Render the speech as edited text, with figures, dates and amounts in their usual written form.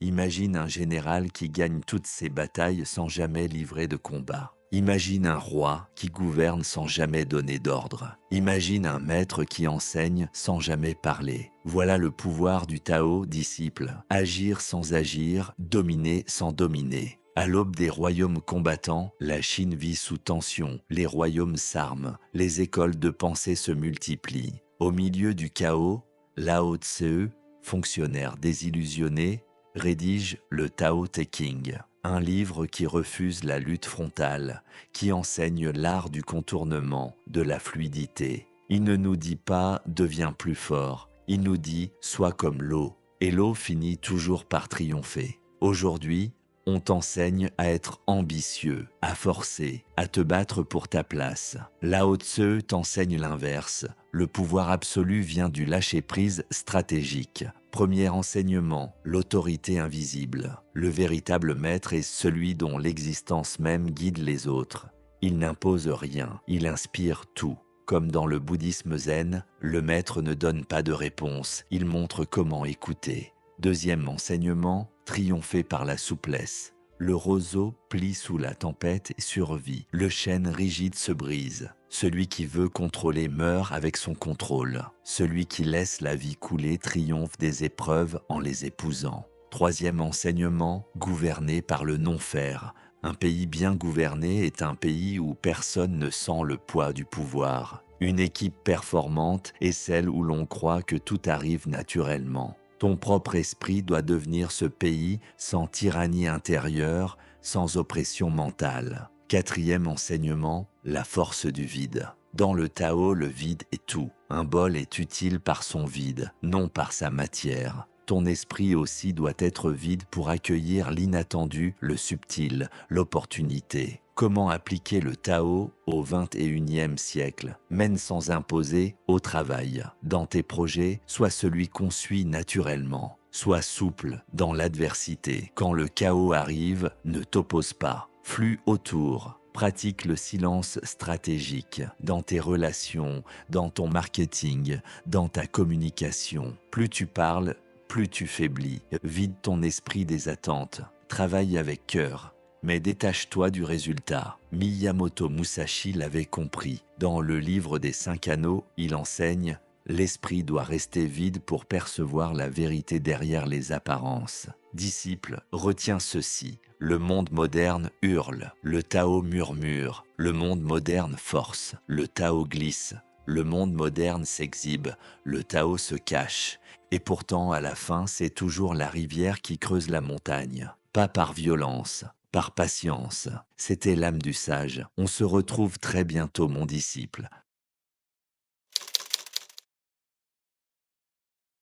Imagine un général qui gagne toutes ses batailles sans jamais livrer de combat. Imagine un roi qui gouverne sans jamais donner d'ordre. Imagine un maître qui enseigne sans jamais parler. Voilà le pouvoir du Tao, disciple. Agir sans agir, dominer sans dominer. À l'aube des royaumes combattants, la Chine vit sous tension, les royaumes s'arment, les écoles de pensée se multiplient. Au milieu du chaos, Lao Tse, fonctionnaire désillusionné, rédige le Tao Te Ching, un livre qui refuse la lutte frontale, qui enseigne l'art du contournement, de la fluidité. Il ne nous dit pas « deviens plus fort », il nous dit « sois comme l'eau », et l'eau finit toujours par triompher. Aujourd'hui, on t'enseigne à être ambitieux, à forcer, à te battre pour ta place. Lao Tse t'enseigne l'inverse. Le pouvoir absolu vient du lâcher-prise stratégique. Premier enseignement, l'autorité invisible. Le véritable maître est celui dont l'existence même guide les autres. Il n'impose rien, il inspire tout. Comme dans le bouddhisme zen, le maître ne donne pas de réponse, il montre comment écouter. Deuxième enseignement, triompher par la souplesse. Le roseau plie sous la tempête et survit. Le chêne rigide se brise. Celui qui veut contrôler meurt avec son contrôle. Celui qui laisse la vie couler triomphe des épreuves en les épousant. Troisième enseignement, gouverner par le non-faire. Un pays bien gouverné est un pays où personne ne sent le poids du pouvoir. Une équipe performante est celle où l'on croit que tout arrive naturellement. Ton propre esprit doit devenir ce pays sans tyrannie intérieure, sans oppression mentale. Quatrième enseignement, la force du vide. Dans le Tao, le vide est tout. Un bol est utile par son vide, non par sa matière. Ton esprit aussi doit être vide pour accueillir l'inattendu, le subtil, l'opportunité. Comment appliquer le Tao au XXIe siècle? Mène sans imposer au travail. Dans tes projets, sois celui qu'on suit naturellement. Sois souple dans l'adversité. Quand le chaos arrive, ne t'oppose pas. Flux autour. Pratique le silence stratégique dans tes relations, dans ton marketing, dans ta communication. Plus tu parles, plus tu faiblis. Vide ton esprit des attentes. Travaille avec cœur. Mais détache-toi du résultat. Miyamoto Musashi l'avait compris. Dans le livre des 5 anneaux, il enseigne « L'esprit doit rester vide pour percevoir la vérité derrière les apparences. » Disciple, retiens ceci. Le monde moderne hurle, le Tao murmure, le monde moderne force, le Tao glisse, le monde moderne s'exhibe, le Tao se cache. Et pourtant, à la fin, c'est toujours la rivière qui creuse la montagne. Pas par violence, par patience. C'était l'âme du sage. On se retrouve très bientôt, mon disciple.